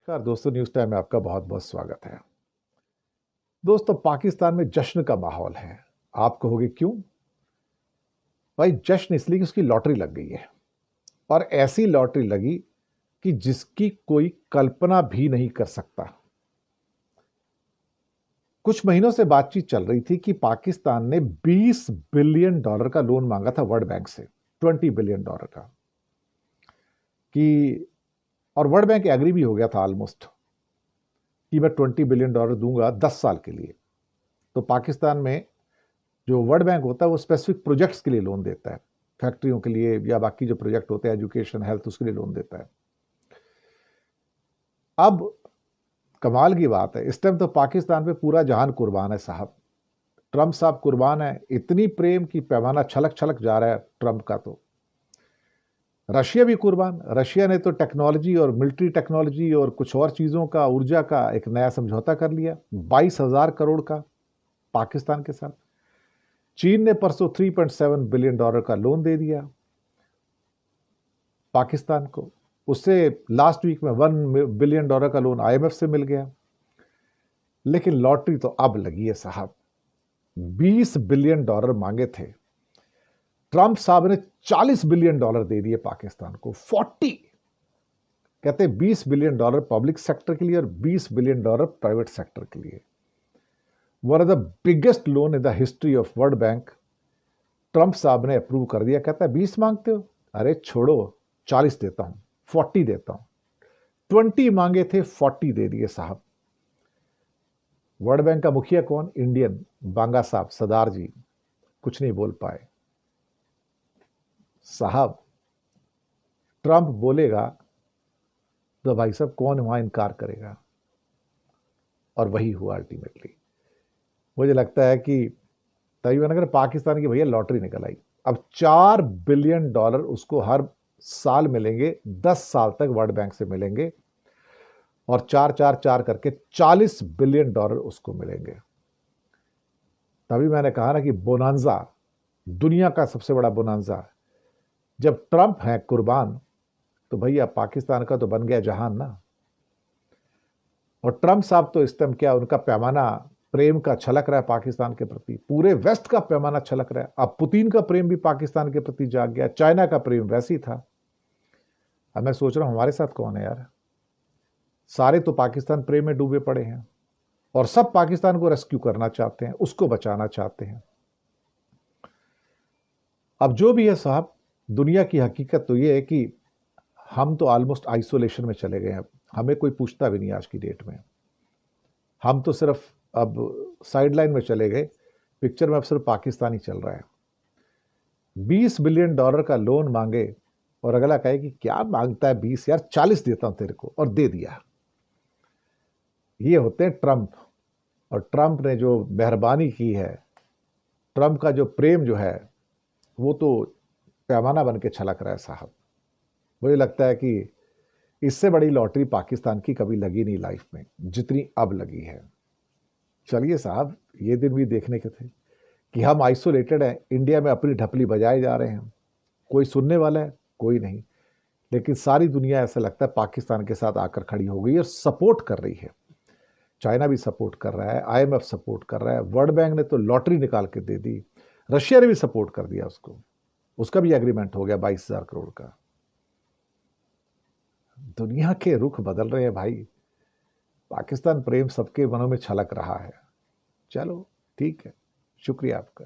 नमस्कार दोस्तों, news time में आपका बहुत बहुत स्वागत है। दोस्तों, पाकिस्तान में जश्न का माहौल है। आप कहोगे क्यों? भाई, जश्न इसलिए कि उसकी लॉटरी लग गई है, और ऐसी लॉटरी लगी कि जिसकी कोई कल्पना भी नहीं कर सकता। कुछ महीनों से बातचीत चल रही थी कि पाकिस्तान ने $20 बिलियन का लोन मांगा था वर्ल्ड बैंक से, $20 बिलियन का, कि और वर्ल्ड बैंक एग्री भी हो गया था ऑलमोस्ट कि मैं $20 बिलियन दूंगा 10 साल के लिए। तो पाकिस्तान में जो वर्ल्ड बैंक होता है वो स्पेसिफिक प्रोजेक्ट्स के लिए लोन देता है, फैक्ट्रियों के लिए या बाकी जो प्रोजेक्ट होते हैं, एजुकेशन, हेल्थ, उसके लिए लोन देता है। अब कमाल की बात है, इस टाइम तो पाकिस्तान पे पूरा जहान कुर्बान है साहब। ट्रंप साहब कुर्बान है, इतनी प्रेम की पैमाना छलक छलक जा रहा है ट्रंप का। तो रशिया भी कुर्बान। रशिया ने तो टेक्नोलॉजी और मिलिट्री टेक्नोलॉजी और कुछ और चीज़ों का, ऊर्जा का एक नया समझौता कर लिया 22,000 करोड़ का पाकिस्तान के साथ। चीन ने परसों $3.7 बिलियन का लोन दे दिया पाकिस्तान को। उससे लास्ट वीक में $1 बिलियन का लोन IMF से मिल गया। लेकिन लॉटरी तो अब लगी है साहब। $20 बिलियन मांगे थे, ट्रंप साहब ने $40 बिलियन दे दिए पाकिस्तान को। 40 कहते हैं, $20 बिलियन पब्लिक सेक्टर के लिए और $20 बिलियन प्राइवेट सेक्टर के लिए। One of the biggest loan in the history of world bank Trump साहब ने अप्रूव कर दिया। कहता है 20 मांगते हो, अरे छोड़ो, 40 देता हूं, 40 देता हूं। 20 मांगे थे, 40 दे दिए साहब। वर्ल्ड बैंक का मुखिया कौन? इंडियन, बांगा साहब, सरदार जी, कुछ नहीं बोल पाए साहब। ट्रंप बोलेगा तो भाई साहब कौन वहां इनकार करेगा? और वही हुआ अल्टीमेटली। मुझे लगता है कि तभी मैंने कहा पाकिस्तान की भैया लॉटरी निकल आई। अब $4 बिलियन उसको हर साल मिलेंगे, 10 साल तक वर्ल्ड बैंक से मिलेंगे, और 4 करके $40 बिलियन उसको मिलेंगे। तभी मैंने कहा ना कि बोनांजा, दुनिया का सबसे बड़ा बोनांजा। जब ट्रंप है कुर्बान, तो भैया पाकिस्तान का तो बन गया जहान ना। और ट्रंप साहब तो इस टाइम क्या, उनका पैमाना प्रेम का छलक रहा है पाकिस्तान के प्रति, पूरे वेस्ट का पैमाना छलक रहा है। अब पुतिन का प्रेम भी पाकिस्तान के प्रति जाग गया, चाइना का प्रेम वैसे ही था। अब मैं सोच रहा हूं हमारे साथ कौन है यार। सारे तो पाकिस्तान प्रेम में डूबे पड़े हैं, और सब पाकिस्तान को रेस्क्यू करना चाहते हैं, उसको बचाना चाहते हैं। अब जो भी है साहब, दुनिया की हकीकत तो ये है कि हम तो ऑलमोस्ट आइसोलेशन में चले गए हैं। हमें कोई पूछता भी नहीं आज की डेट में। हम तो सिर्फ अब साइडलाइन में चले गए, पिक्चर में अब सिर्फ पाकिस्तान ही चल रहा है। $20 बिलियन का लोन मांगे, और अगला कहे कि क्या मांगता है 20, यार 40 देता हूं तेरे को, और दे दिया। ये होते हैं ट्रंप। और ट्रंप ने जो मेहरबानी की है, ट्रंप का जो प्रेम जो है, वो तो पैमाना बन के छलक रहा है साहब। मुझे लगता है कि इससे बड़ी लॉटरी पाकिस्तान की कभी लगी नहीं लाइफ में, जितनी अब लगी है। चलिए साहब, ये दिन भी देखने के थे कि हम आइसोलेटेड हैं, इंडिया में अपनी ढपली बजाए जा रहे हैं, कोई सुनने वाला है कोई नहीं। लेकिन सारी दुनिया ऐसा लगता है पाकिस्तान के साथ आकर खड़ी हो गई और सपोर्ट कर रही है। चाइना भी सपोर्ट कर रहा है, IMF सपोर्ट कर रहा है, वर्ल्ड बैंक ने तो लॉटरी निकाल के दे दी, रशिया ने भी सपोर्ट कर दिया उसको, उसका भी एग्रीमेंट हो गया 22,000 करोड़ का। दुनिया के रुख बदल रहे हैं भाई। पाकिस्तान प्रेम सबके मनों में छलक रहा है। चलो ठीक है, शुक्रिया आपका।